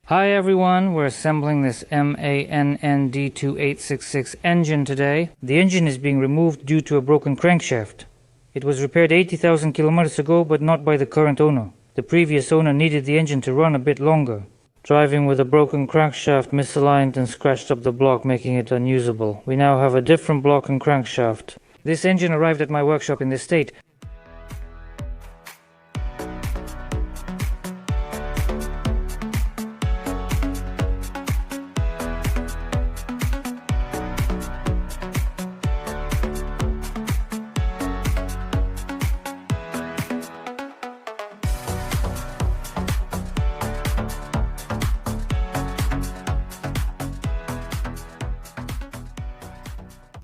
Hi everyone, we're assembling this MANND2866 engine today. The engine is being removed due to a broken crankshaft. It was repaired 80,000 kilometers ago, but not by the current owner. The previous owner needed the engine to run a bit longer. Driving with a broken crankshaft misaligned and scratched up the block, making it unusable. We now have a different block and crankshaft. This engine arrived at my workshop in this state.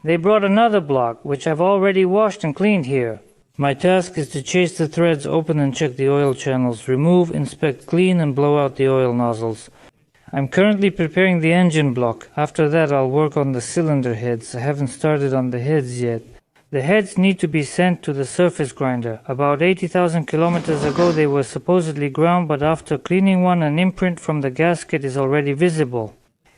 They brought another block, which I've already washed and cleaned here. My task is to chase the threads, open and check the oil channels, remove, inspect, clean and blow out the oil nozzles. I'm currently preparing the engine block. After that I'll work on the cylinder heads. I haven't started on the heads yet. The heads need to be sent to the surface grinder. About 80,000 kilometers ago they were supposedly ground, but after cleaning one, an imprint from the gasket is already visible.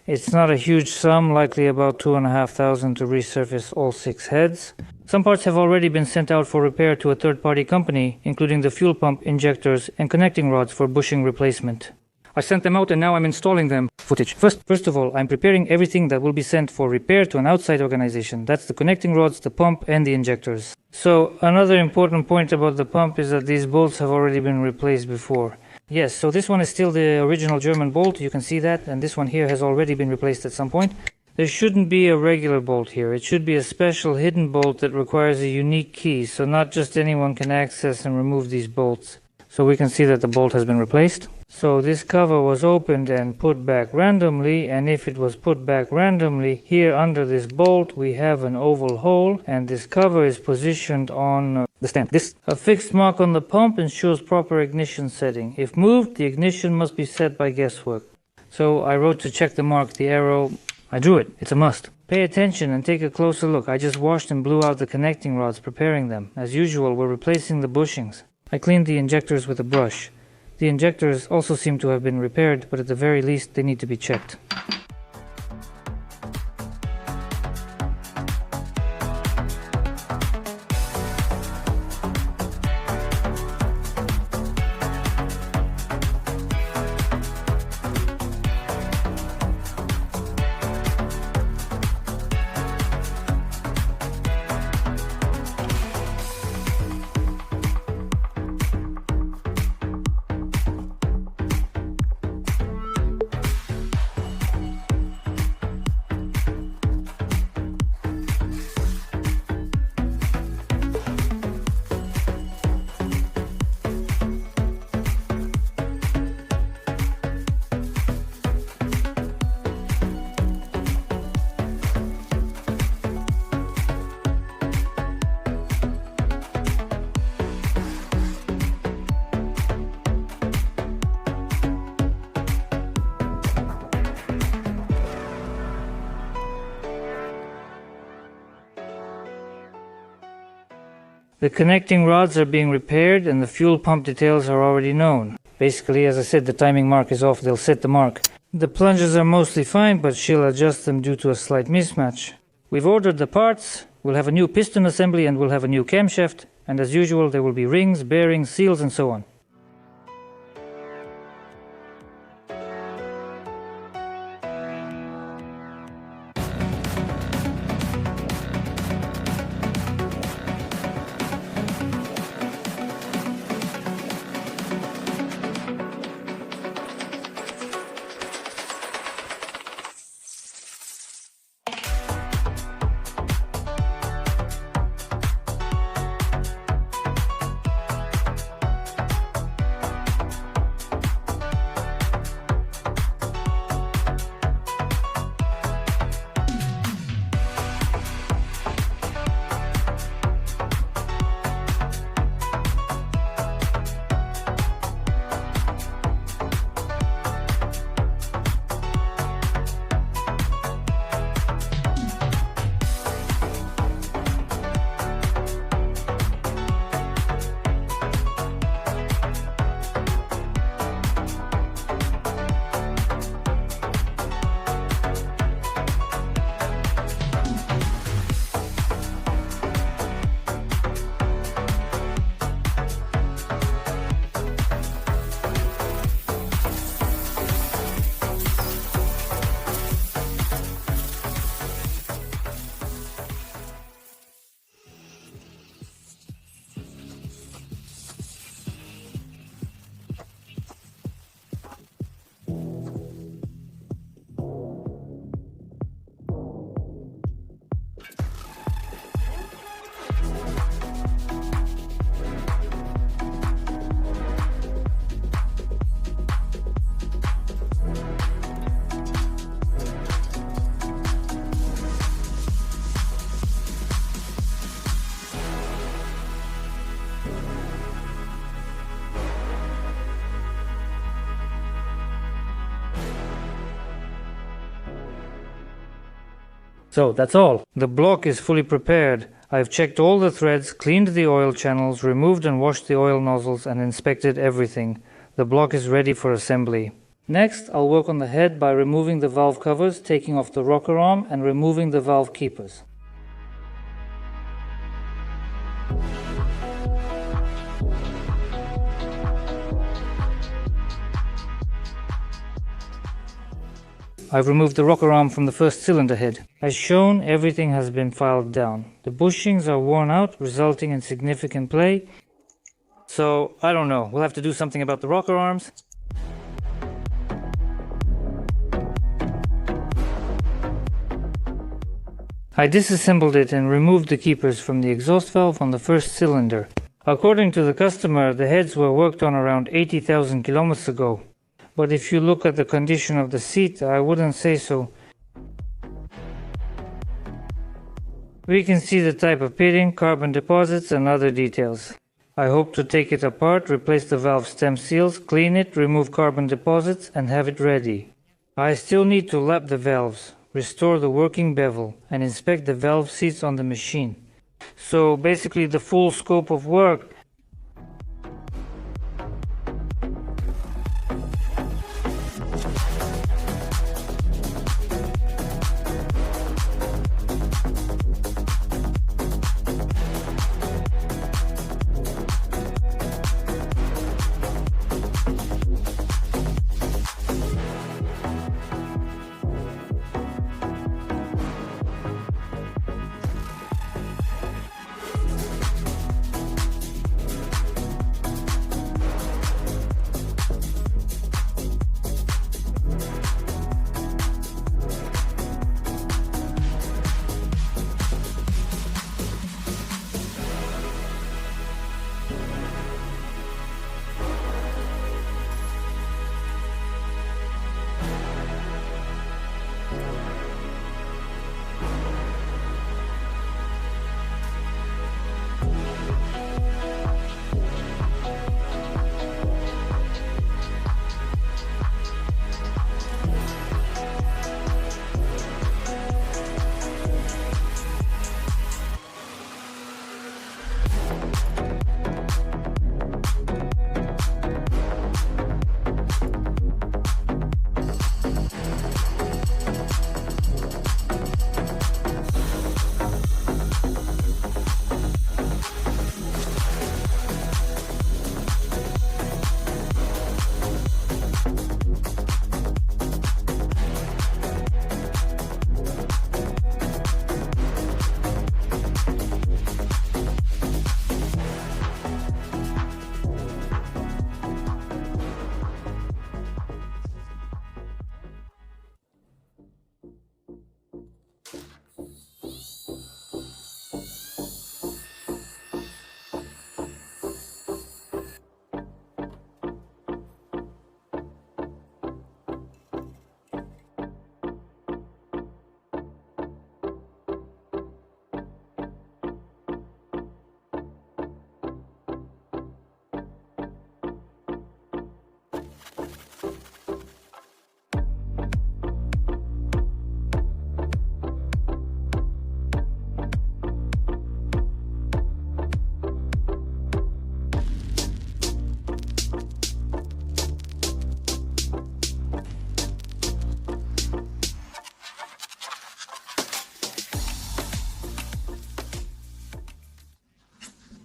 It's not a huge sum, likely about 2,500 to resurface all 6 heads. Some parts have already been sent out for repair to a third-party company, including the fuel pump, injectors, and connecting rods for bushing replacement. I sent them out and now I'm installing them. Footage. First of all, I'm preparing everything that will be sent for repair to an outside organization. That's the connecting rods, the pump, and the injectors. So, another important point about the pump is that these bolts have already been replaced before. Yes, so this one is still the original German bolt, you can see that, and this one here has already been replaced at some point. There shouldn't be a regular bolt here, it should be a special hidden bolt that requires a unique key, so not just anyone can access and remove these bolts. So we can see that the bolt has been replaced. So this cover was opened and put back randomly, and if it was put back randomly, here under this bolt we have an oval hole, and this cover is positioned on the stand. A fixed mark on the pump ensures proper ignition setting. If moved, the ignition must be set by guesswork. So I wrote to check the mark, the arrow. I drew it. It's a must. Pay attention and take a closer look. I just washed and blew out the connecting rods, preparing them. As usual, we're replacing the bushings. I cleaned the injectors with a brush. The injectors also seem to have been repaired, but at the very least they need to be checked. The connecting rods are being repaired and the fuel pump details are already known. Basically, as I said, the timing mark is off, they'll set the mark. The plungers are mostly fine, but she'll adjust them due to a slight mismatch. We've ordered the parts, we'll have a new piston assembly and we'll have a new camshaft, and as usual there will be rings, bearings, seals and so on. So that's all. The block is fully prepared. I've checked all the threads, cleaned the oil channels, removed and washed the oil nozzles, and inspected everything. The block is ready for assembly. Next, I'll work on the head by removing the valve covers, taking off the rocker arm, and removing the valve keepers. I've removed the rocker arm from the first cylinder head. As shown, everything has been filed down. The bushings are worn out, resulting in significant play. So, I don't know, we'll have to do something about the rocker arms. I disassembled it and removed the keepers from the exhaust valve on the first cylinder. According to the customer, the heads were worked on around 80,000 kilometers ago. But if you look at the condition of the seat, I wouldn't say so. We can see the type of pitting, carbon deposits, and other details. I hope to take it apart, replace the valve stem seals, clean it, remove carbon deposits, and have it ready. I still need to lap the valves, restore the working bevel, and inspect the valve seats on the machine. So basically the full scope of work.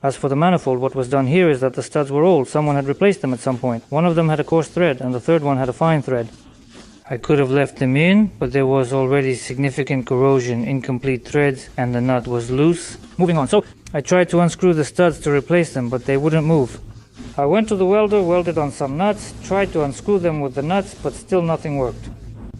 As for the manifold, what was done here is that the studs were old. Someone had replaced them at some point. One of them had a coarse thread, and the third one had a fine thread. I could have left them in, but there was already significant corrosion, incomplete threads, and the nut was loose. Moving on. So, I tried to unscrew the studs to replace them, but they wouldn't move. I went to the welder, welded on some nuts, tried to unscrew them with the nuts, but still nothing worked.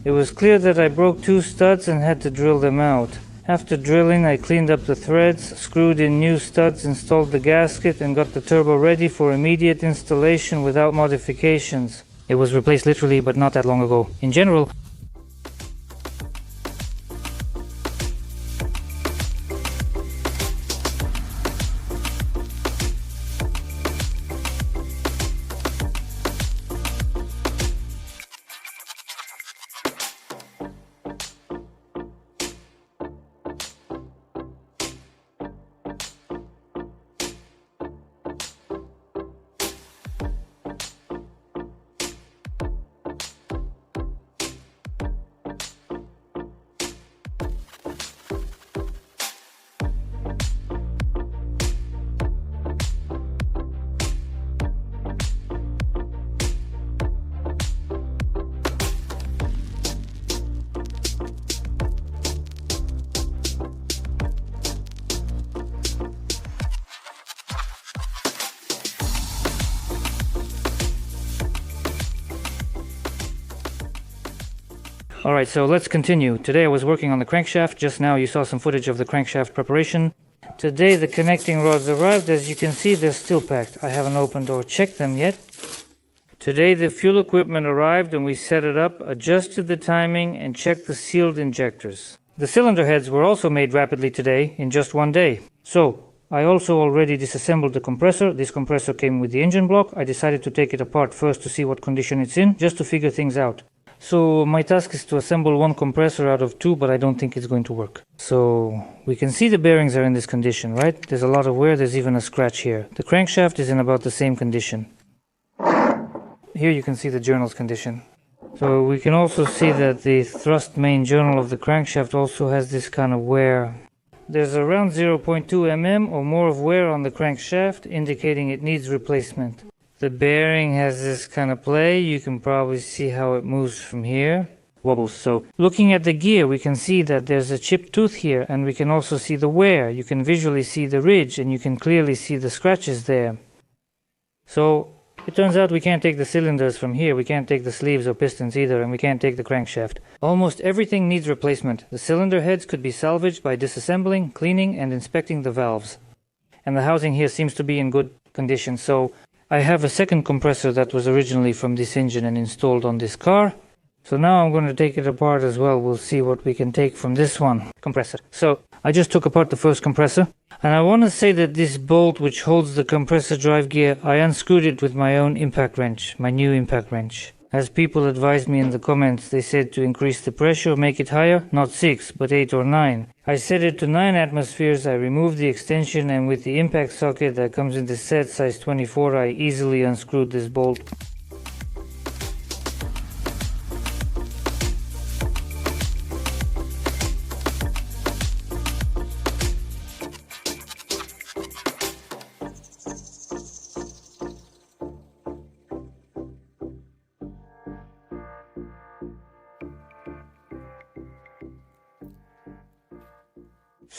It was clear that I broke two studs and had to drill them out. After drilling, I cleaned up the threads, screwed in new studs, installed the gasket, and got the turbo ready for immediate installation without modifications. It was replaced literally, but not that long ago. In general, Alright, so let's continue. Today I was working on the crankshaft. Just now you saw some footage of the crankshaft preparation. Today the connecting rods arrived. As you can see, they're still packed. I haven't opened or checked them yet. Today the fuel equipment arrived and we set it up, adjusted the timing, and checked the sealed injectors. The cylinder heads were also made rapidly today, in just one day. So, I also already disassembled the compressor. This compressor came with the engine block. I decided to take it apart first to see what condition it's in, just to figure things out. So my task is to assemble one compressor out of two, but I don't think it's going to work. So we can see the bearings are in this condition, right? There's a lot of wear, there's even a scratch here. The crankshaft is in about the same condition. Here you can see the journal's condition. So we can also see that the thrust main journal of the crankshaft also has this kind of wear. There's around 0.2 mm or more of wear on the crankshaft, indicating it needs replacement. The bearing has this kind of play. You can probably see how it moves from here. Wobbles. So looking at the gear, we can see that there's a chipped tooth here, and we can also see the wear. You can visually see the ridge, and you can clearly see the scratches there. So it turns out we can't take the cylinders from here. We can't take the sleeves or pistons either, and we can't take the crankshaft. Almost everything needs replacement. The cylinder heads could be salvaged by disassembling, cleaning, and inspecting the valves. And the housing here seems to be in good condition. So I have a second compressor that was originally from this engine and installed on this car. So now I'm going to take it apart as well. We'll see what we can take from this one compressor. So I just took apart the first compressor. And I want to say that this bolt which holds the compressor drive gear, I unscrewed it with my own impact wrench, my new impact wrench. As people advised me in the comments, they said to increase the pressure, make it higher, not 6, but 8 or 9. I set it to 9 atmospheres, I removed the extension, and with the impact socket that comes in the set size 24, I easily unscrewed this bolt.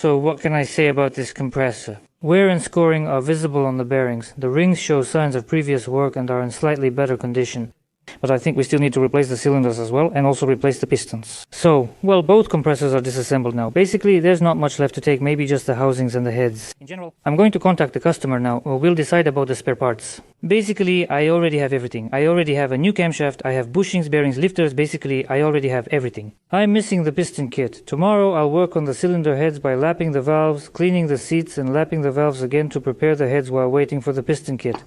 So what can I say about this compressor? Wear and scoring are visible on the bearings. The rings show signs of previous work and are in slightly better condition. But I think we still need to replace the cylinders as well, and also replace the pistons. So, well, both compressors are disassembled now. Basically, there's not much left to take, maybe just the housings and the heads. In general, I'm going to contact the customer now, or we'll decide about the spare parts. Basically, I already have everything. I already have a new camshaft, I have bushings, bearings, lifters, basically, I already have everything. I'm missing the piston kit. Tomorrow, I'll work on the cylinder heads by lapping the valves, cleaning the seats, and lapping the valves again to prepare the heads while waiting for the piston kit.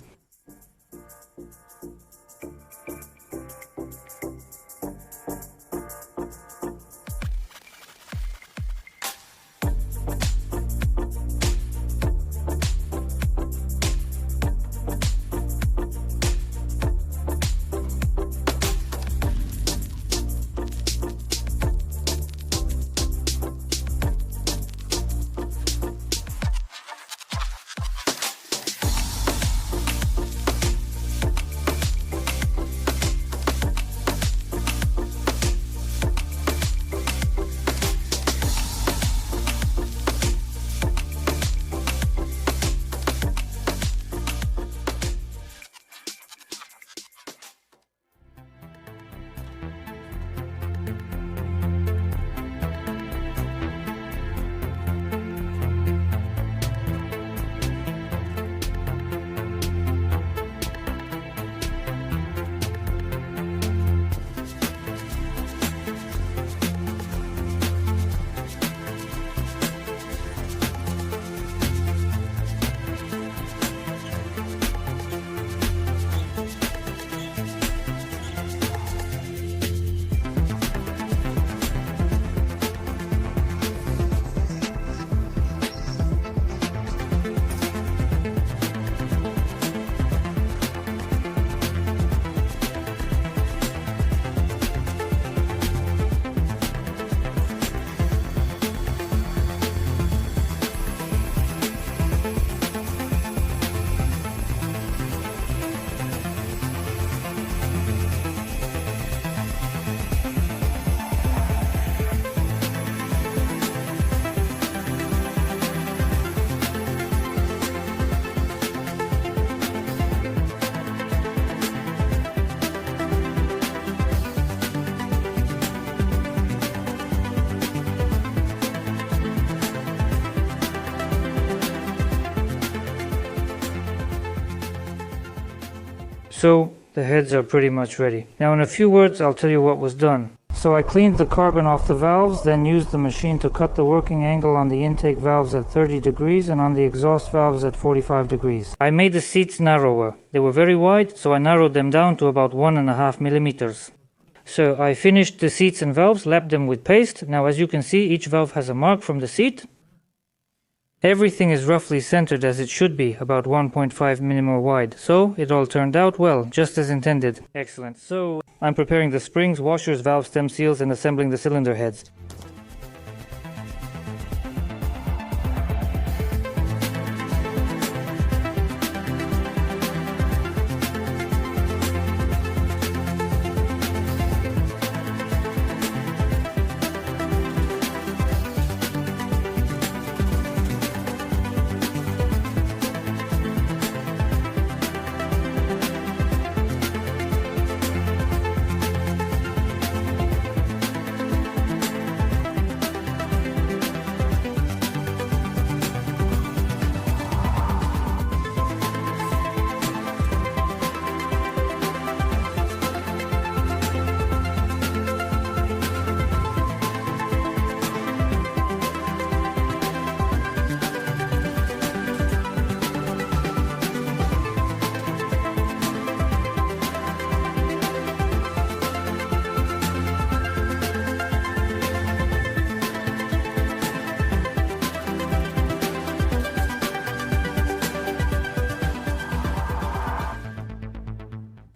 So the heads are pretty much ready. Now in a few words I'll tell you what was done. So I cleaned the carbon off the valves, then used the machine to cut the working angle on the intake valves at 30 degrees and on the exhaust valves at 45 degrees. I made the seats narrower. They were very wide, so I narrowed them down to about 1.5 millimeters. So I finished the seats and valves, lapped them with paste. Now as you can see, each valve has a mark from the seat. Everything is roughly centered as it should be, about 1.5 mm wide. So it all turned out well, just as intended. Excellent. So I'm preparing the springs, washers, valve stem seals, and assembling the cylinder heads.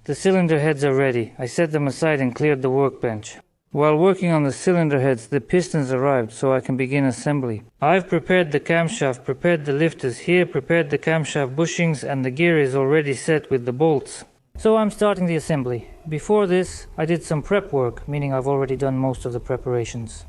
The cylinder heads are ready. I set them aside and cleared the workbench. While working on the cylinder heads, the pistons arrived, so I can begin assembly. I've prepared the camshaft, prepared the lifters here, prepared the camshaft bushings, and the gear is already set with the bolts. So I'm starting the assembly. Before this, I did some prep work, meaning I've already done most of the preparations.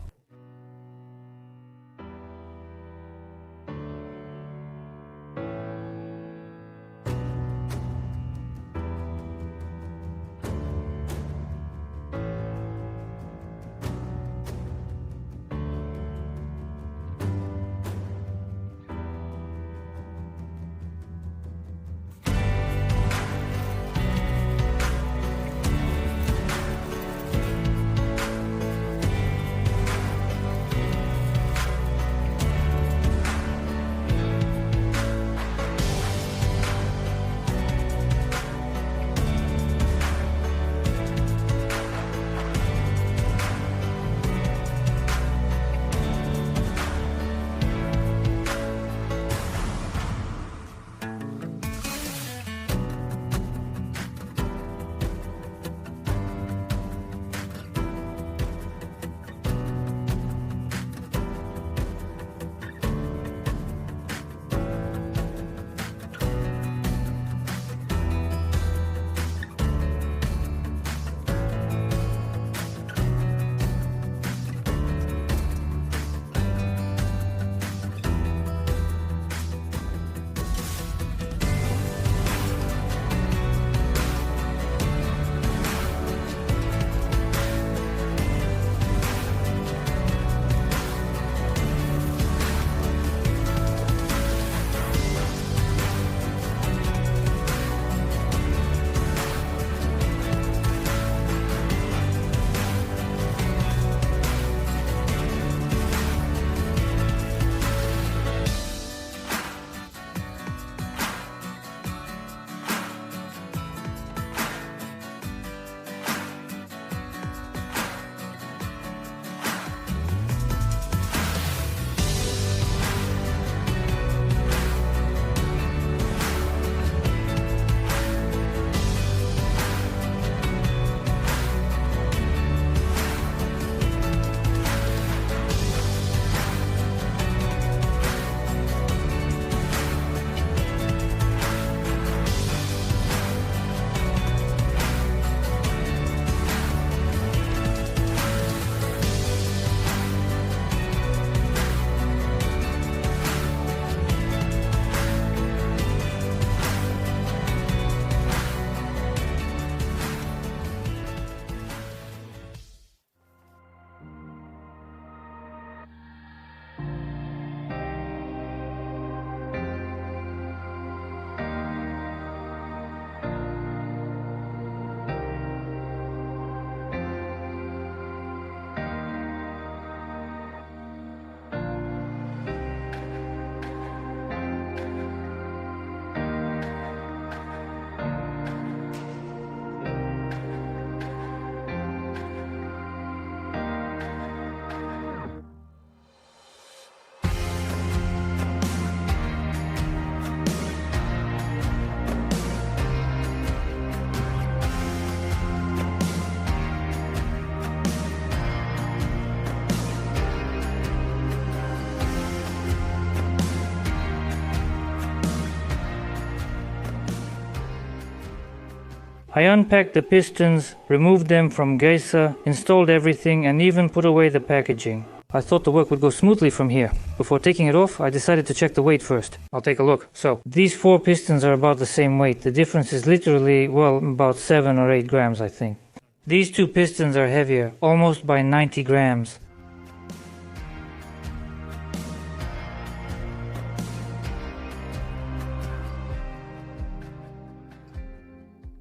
I unpacked the pistons, removed them from Geisa, installed everything, and even put away the packaging. I thought the work would go smoothly from here. Before taking it off, I decided to check the weight first. I'll take a look. So, these 4 pistons are about the same weight. The difference is literally, well, about 7 or 8 grams, I think. These 2 pistons are heavier, almost by 90 grams.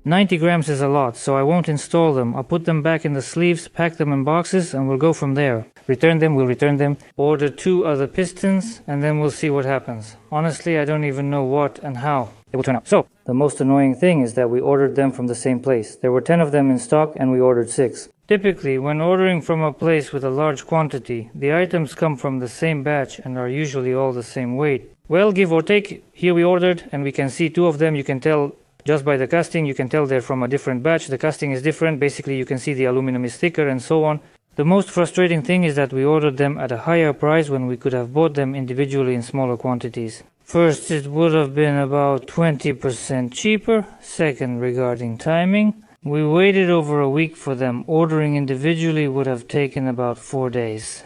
$90 grams is a lot, so I won't install them. I'll put them back in the sleeves, pack them in boxes, and we'll go from there. Return them, we'll return them, order 2 other pistons, and then we'll see what happens. Honestly, I don't even know what and how it will turn out. So, the most annoying thing is that we ordered them from the same place. There were 10 of them in stock, and we ordered 6. Typically, when ordering from a place with a large quantity, the items come from the same batch and are usually all the same weight. Well, give or take, here we ordered, and we can see 2 of them. You can tell just by the casting, you can tell they're from a different batch. The casting is different. Basically, you can see the aluminum is thicker and so on. The most frustrating thing is that we ordered them at a higher price when we could have bought them individually in smaller quantities. First, it would have been about 20% cheaper. Second, regarding timing, we waited over a week for them. Ordering individually would have taken about 4 days.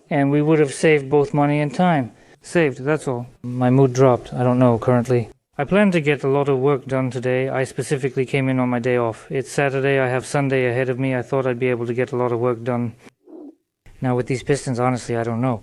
And we would have saved both money and time. Saved, that's all. My mood dropped. I don't know currently. I plan to get a lot of work done today. I specifically came in on my day off. It's Saturday, I have Sunday ahead of me. I thought I'd be able to get a lot of work done. Now with these pistons, honestly, I don't know.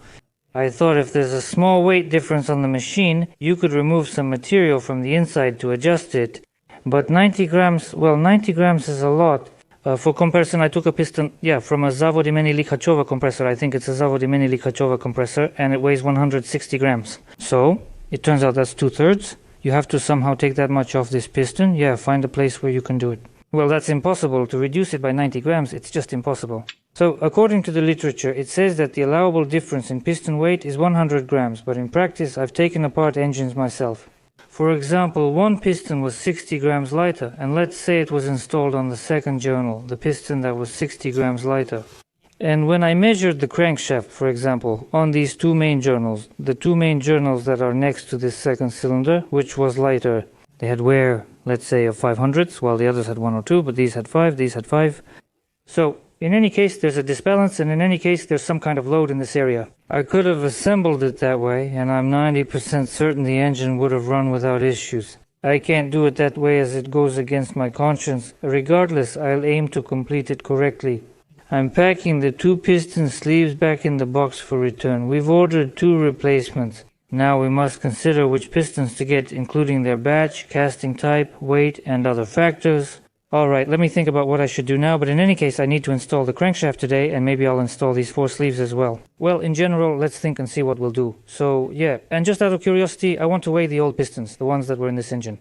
I thought if there's a small weight difference on the machine, you could remove some material from the inside to adjust it. But 90 grams, well, 90 grams is a lot. For comparison, I took a piston, from a Zavod imeni Likhachova compressor. I think it's a Zavod imeni Likhachova compressor, and it weighs 160 grams. So, it turns out that's 2/3. You have to somehow take that much off this piston. Find a place where you can do it. Well, that's impossible. To reduce it by 90 grams, it's just impossible. So, according to the literature, it says that the allowable difference in piston weight is 100 grams, but in practice, I've taken apart engines myself. For example, one piston was 60 grams lighter, and let's say it was installed on the second journal, the piston that was 60 grams lighter. And when I measured the crankshaft, for example, on these 2 main journals, the 2 main journals that are next to this second cylinder, which was lighter, they had wear, let's say, of 500ths, while the others had 1 or 2, but these had 5, these had 5. So, in any case, there's a disbalance, and in any case, there's some kind of load in this area. I could have assembled it that way, and I'm 90% certain the engine would have run without issues. I can't do it that way as it goes against my conscience. Regardless, I'll aim to complete it correctly. I'm packing the 2 piston sleeves back in the box for return. We've ordered 2 replacements. Now we must consider which pistons to get, including their batch, casting type, weight, and other factors. Alright, let me think about what I should do now, but in any case I need to install the crankshaft today, and maybe I'll install these 4 sleeves as well. Well, in general, let's think and see what we'll do. So, and just out of curiosity, I want to weigh the old pistons, the ones that were in this engine.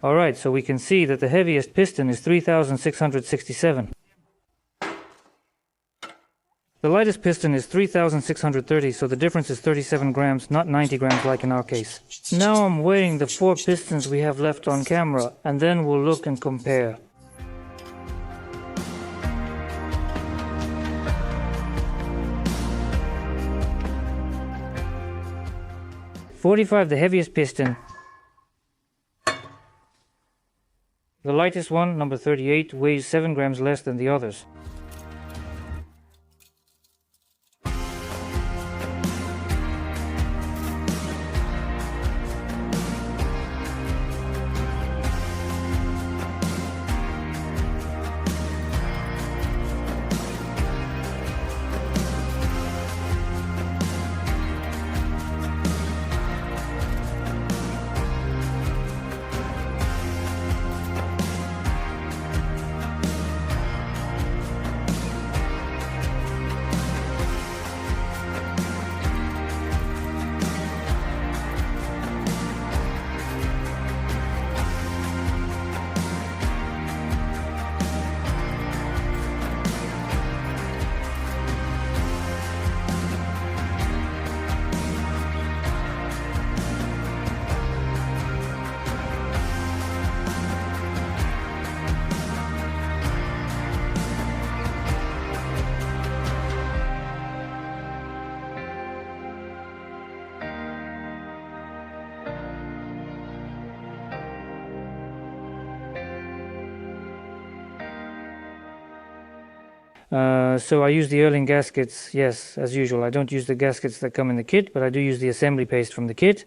Alright, so we can see that the heaviest piston is 3,667. The lightest piston is 3,630, so the difference is 37 grams, not 90 grams like in our case. Now I'm weighing the 4 pistons we have left on camera, and then we'll look and compare. .45, the heaviest piston. The lightest one, number 38, weighs 7 grams less than the others. So I use the Erling gaskets, yes, as usual. I don't use the gaskets that come in the kit, but I do use the assembly paste from the kit.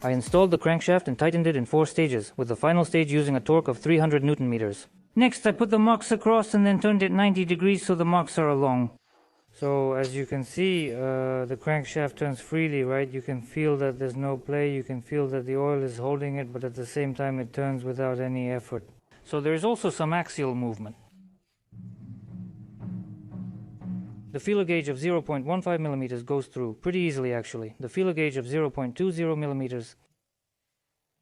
I installed the crankshaft and tightened it in 4 stages, with the final stage using a torque of 300 Newton meters. Next, I put the mocks across and then turned it 90 degrees so the mocks are along. So as you can see, the crankshaft turns freely, right? You can feel that there's no play, you can feel that the oil is holding it, but at the same time it turns without any effort. So there is also some axial movement. The feeler gauge of 0.15 millimeters goes through pretty easily, actually. The feeler gauge of 0.20 millimeters,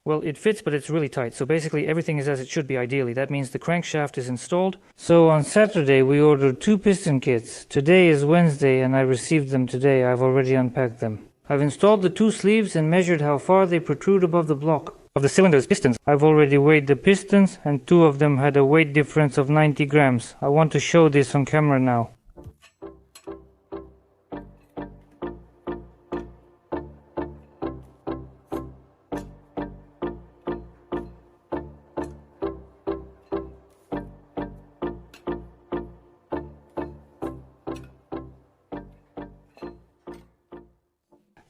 well, it fits, but it's really tight. So basically everything is as it should be ideally. That means the crankshaft is installed. So on Saturday we ordered 2 piston kits. Today is Wednesday and I received them today. I've already unpacked them. I've installed the 2 sleeves and measured how far they protrude above the block. of the cylinder's pistons. I've already weighed the pistons, and 2 of them had a weight difference of 90 grams. I want to show this on camera now.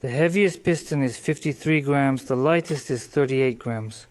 The heaviest piston is 53 grams, the lightest is 38 grams.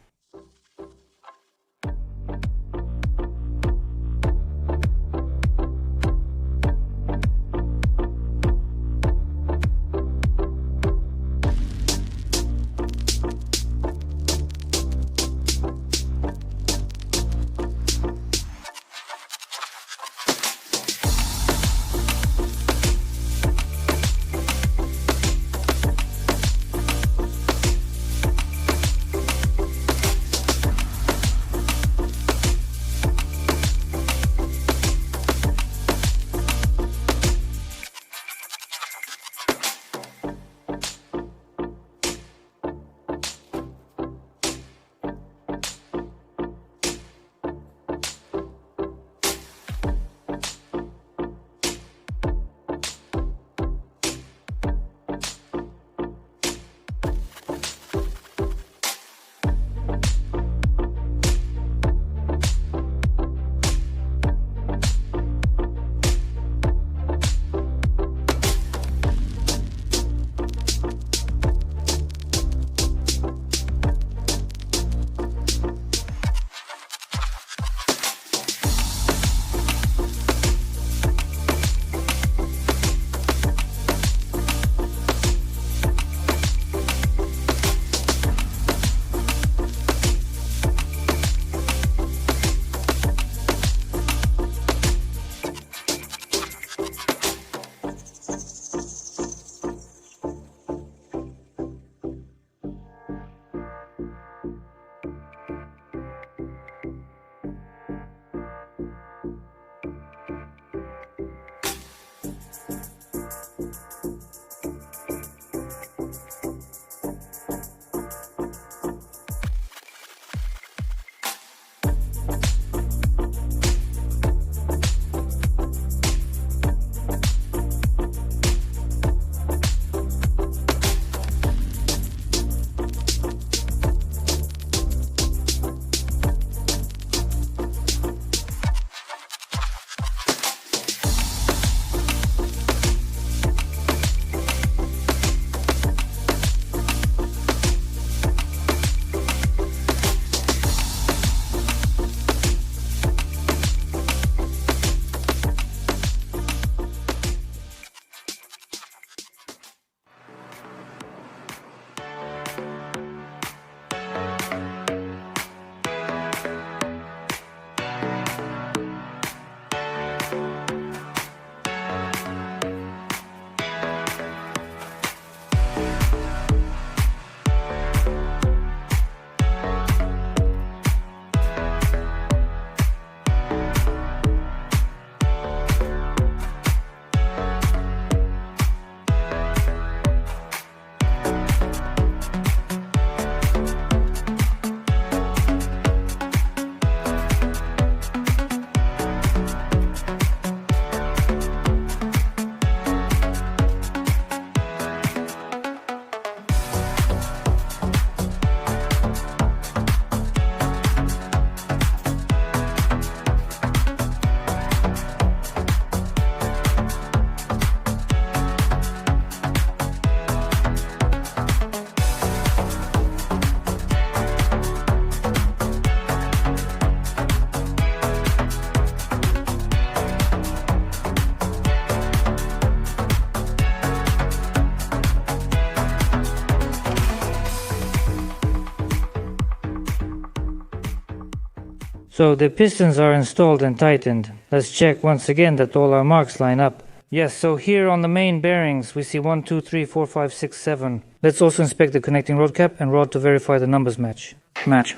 So the pistons are installed and tightened. Let's check once again that all our marks line up. Yes, so here on the main bearings we see 1, 2, 3, 4, 5, 6, 7. Let's also inspect the connecting rod cap and rod to verify the numbers match.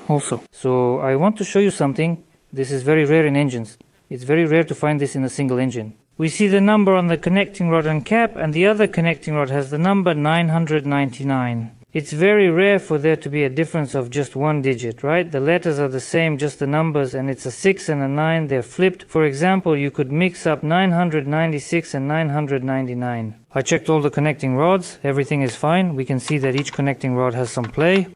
Also. So I want to show you something. This is very rare in engines. It's very rare to find this in a single engine. We see the number on the connecting rod and cap, and the other connecting rod has the number 999. It's very rare for there to be a difference of just one digit, right? The letters are the same, just the numbers, and it's a 6 and a 9, they're flipped. For example, you could mix up 996 and 999. I checked all the connecting rods, everything is fine. We can see that each connecting rod has some play.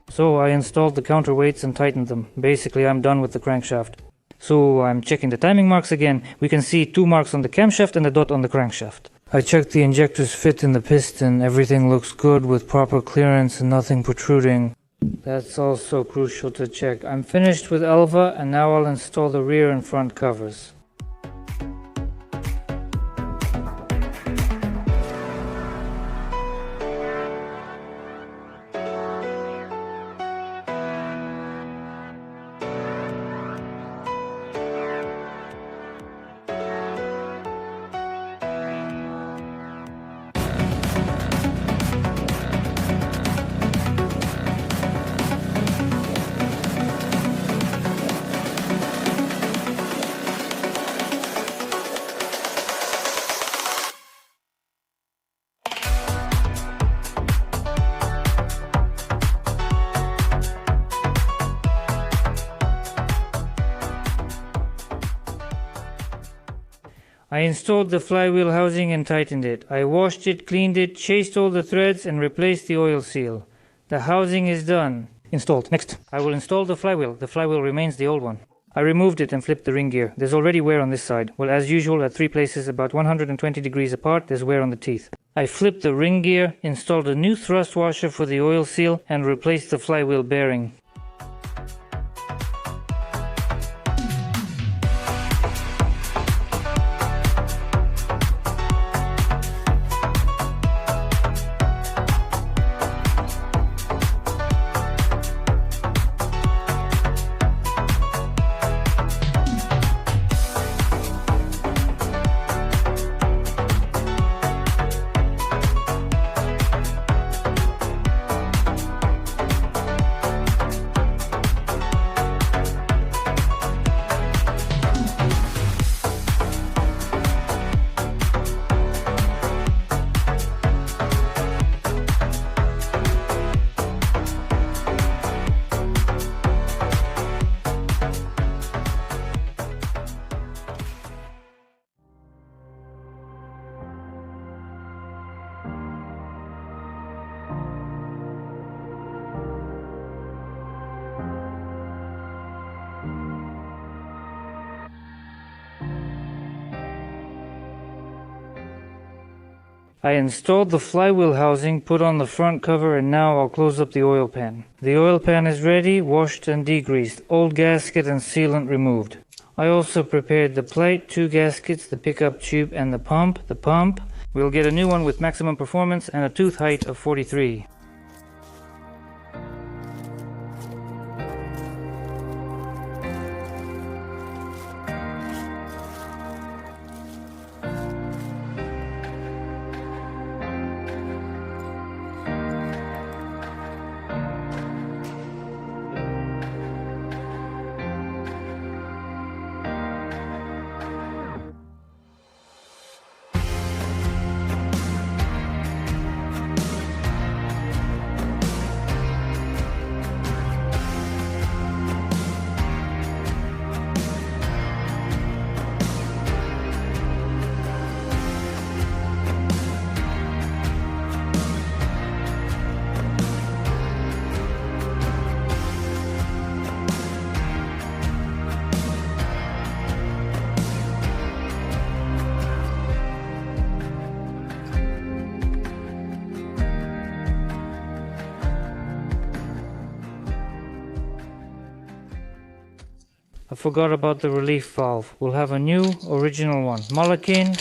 So I installed the counterweights and tightened them. Basically, I'm done with the crankshaft. So I'm checking the timing marks again. We can see 2 marks on the camshaft and a dot on the crankshaft. I checked the injector's fit in the piston. Everything looks good with proper clearance and nothing protruding. That's also crucial to check. I'm finished with Elva and now I'll install the rear and front covers. I installed the flywheel housing and tightened it. I washed it, cleaned it, chased all the threads and replaced the oil seal. The housing is done. Installed. Next. I will install the flywheel. The flywheel remains the old one. I removed it and flipped the ring gear. There's already wear on this side. Well, as usual, at 3 places about 120 degrees apart, there's wear on the teeth. I flipped the ring gear, installed a new thrust washer for the oil seal and replaced the flywheel bearing. I installed the flywheel housing, put on the front cover, and now I'll close up the oil pan. The oil pan is ready, washed and degreased, old gasket and sealant removed. I also prepared the plate, 2 gaskets, the pickup tube and the pump. We'll get a new one with maximum performance and a tooth height of 43. I forgot about the relief valve. We'll have a new original one. Mulliken.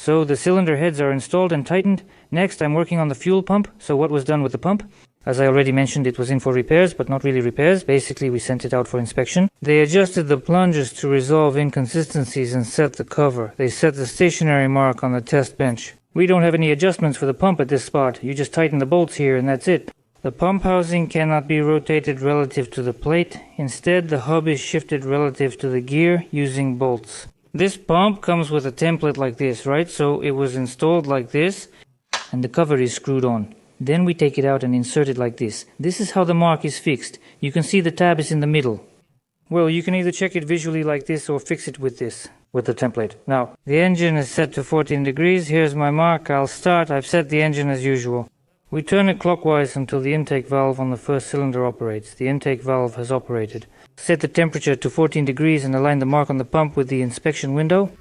So the cylinder heads are installed and tightened. Next, I'm working on the fuel pump. So what was done with the pump? As I already mentioned, it was in for repairs, but not really repairs. Basically, we sent it out for inspection. They adjusted the plungers to resolve inconsistencies and set the cover. They set the stationary mark on the test bench. We don't have any adjustments for the pump at this spot. You just tighten the bolts here and that's it. The pump housing cannot be rotated relative to the plate. Instead, the hub is shifted relative to the gear using bolts. This pump comes with a template like this, right? So it was installed like this, and the cover is screwed on. Then we take it out and insert it like this. This is how the mark is fixed. You can see the tab is in the middle. Well, you can either check it visually like this or fix it with this, with the template. Now, the engine is set to 14 degrees. Here's my mark. I'll start. I've set the engine as usual. We turn it clockwise until the intake valve on the first cylinder operates. The intake valve has operated. Set the temperature to 14 degrees and align the mark on the pump with the inspection window.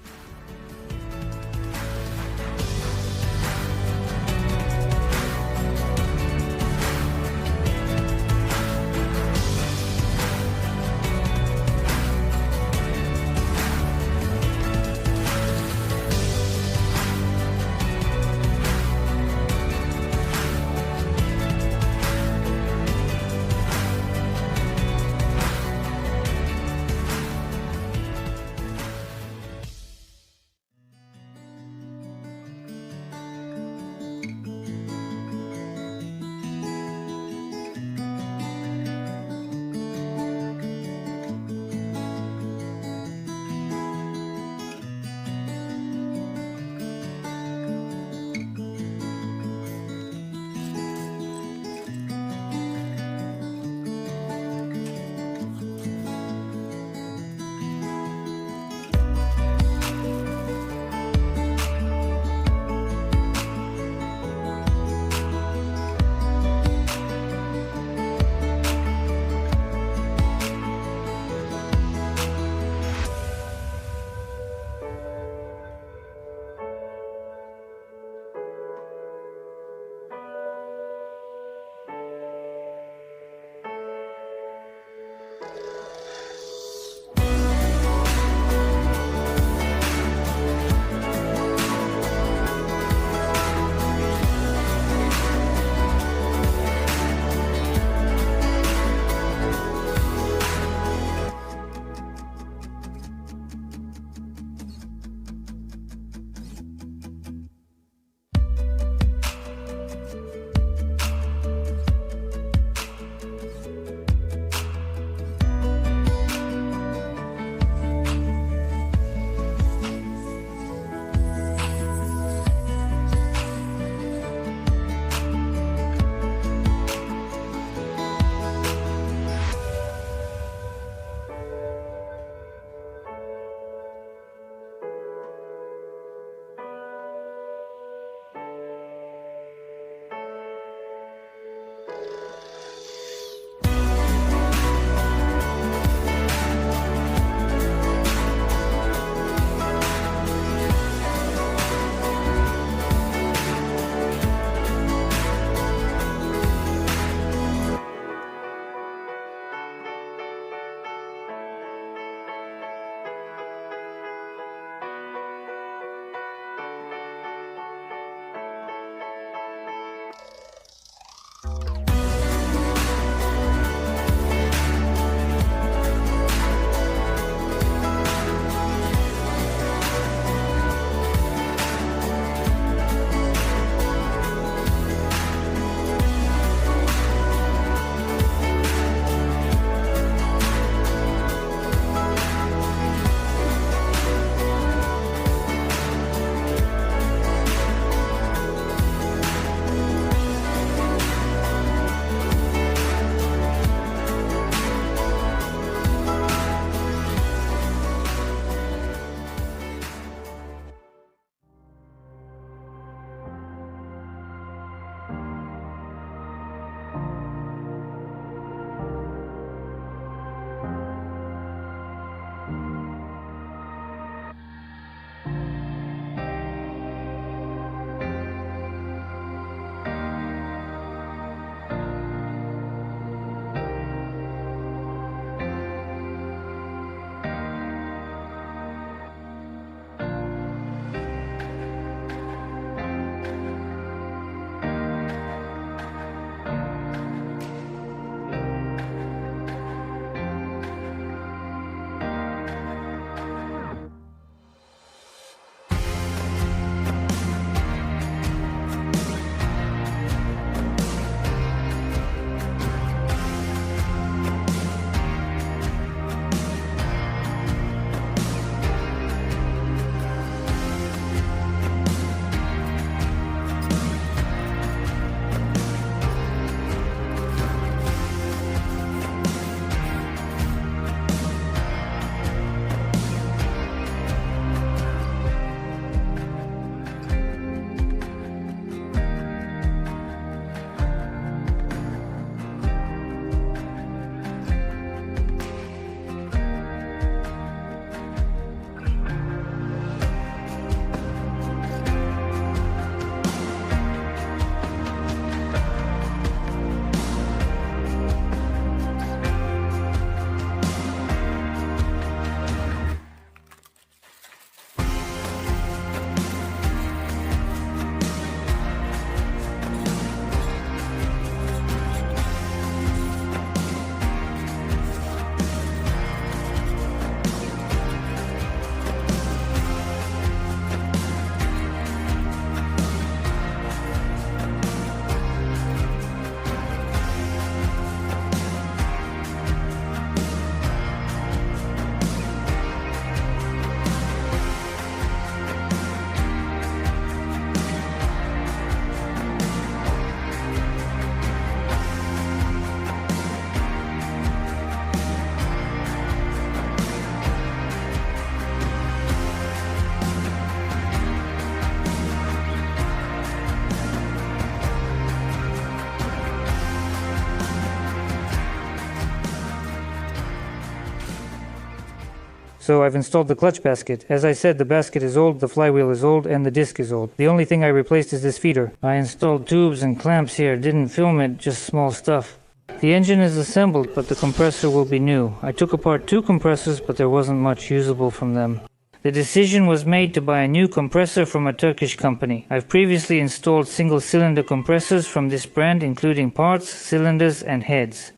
So I've installed the clutch basket. As I said, the basket is old, the flywheel is old, and the disc is old. The only thing I replaced is this feeder. I installed tubes and clamps here, didn't film it, just small stuff. The engine is assembled, but the compressor will be new. I took apart 2 compressors, but there wasn't much usable from them. The decision was made to buy a new compressor from a Turkish company. I've previously installed single-cylinder compressors from this brand, including parts, cylinders, and heads.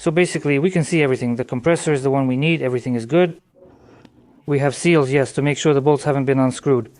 So basically, we can see everything. The compressor is the one we need, everything is good. We have seals, yes, to make sure the bolts haven't been unscrewed.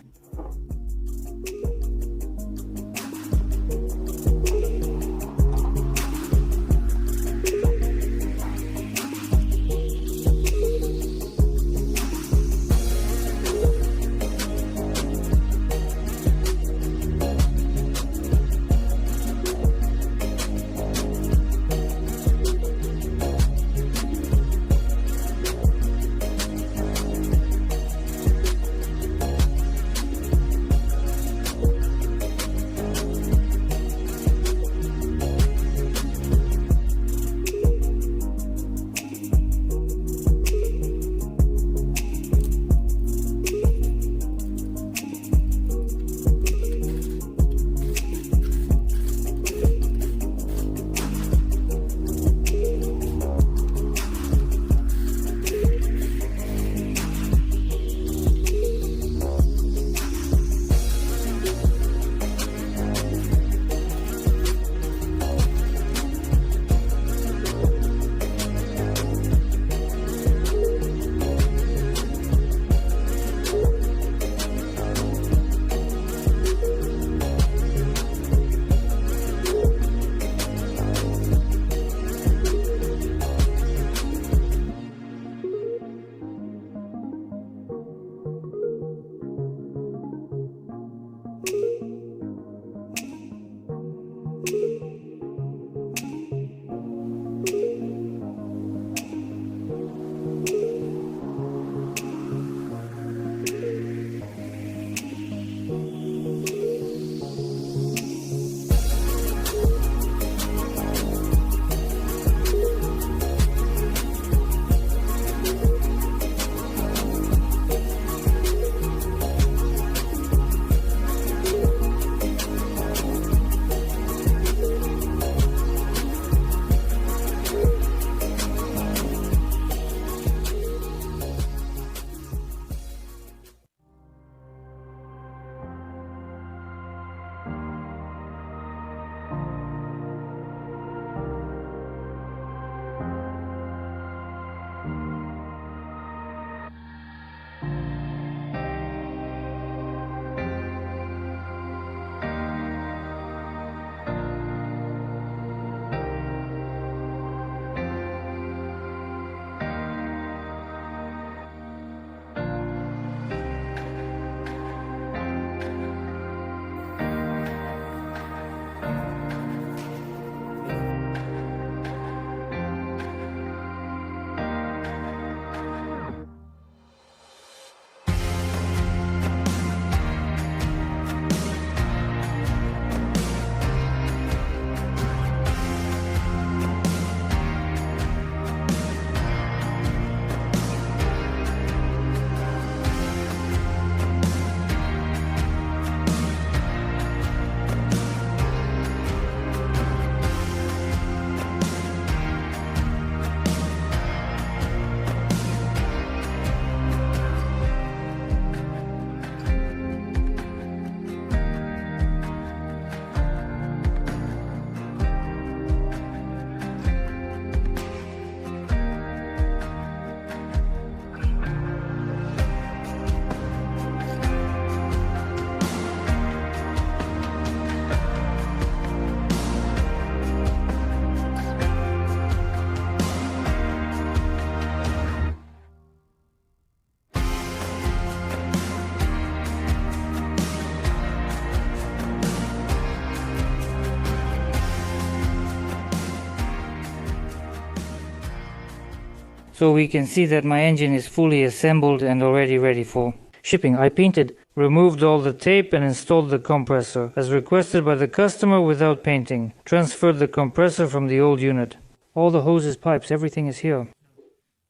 so we can see that my engine is fully assembled and already ready for shipping. I painted, removed all the tape and installed the compressor, as requested by the customer without painting. Transferred the compressor from the old unit. All the hoses, pipes, everything is here.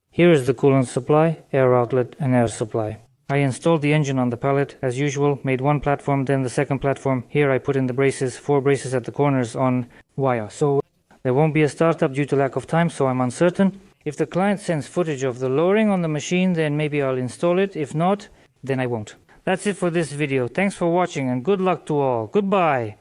Here is the coolant supply, air outlet and air supply. I installed the engine on the pallet, as usual, made one platform, then the second platform. Here I put in the braces, 4 braces at the corners on wire. So there won't be a startup due to lack of time, so I'm uncertain. If the client sends footage of the lowering on the machine, then maybe I'll install it. If not, then I won't. That's it for this video. Thanks for watching and good luck to all. Goodbye.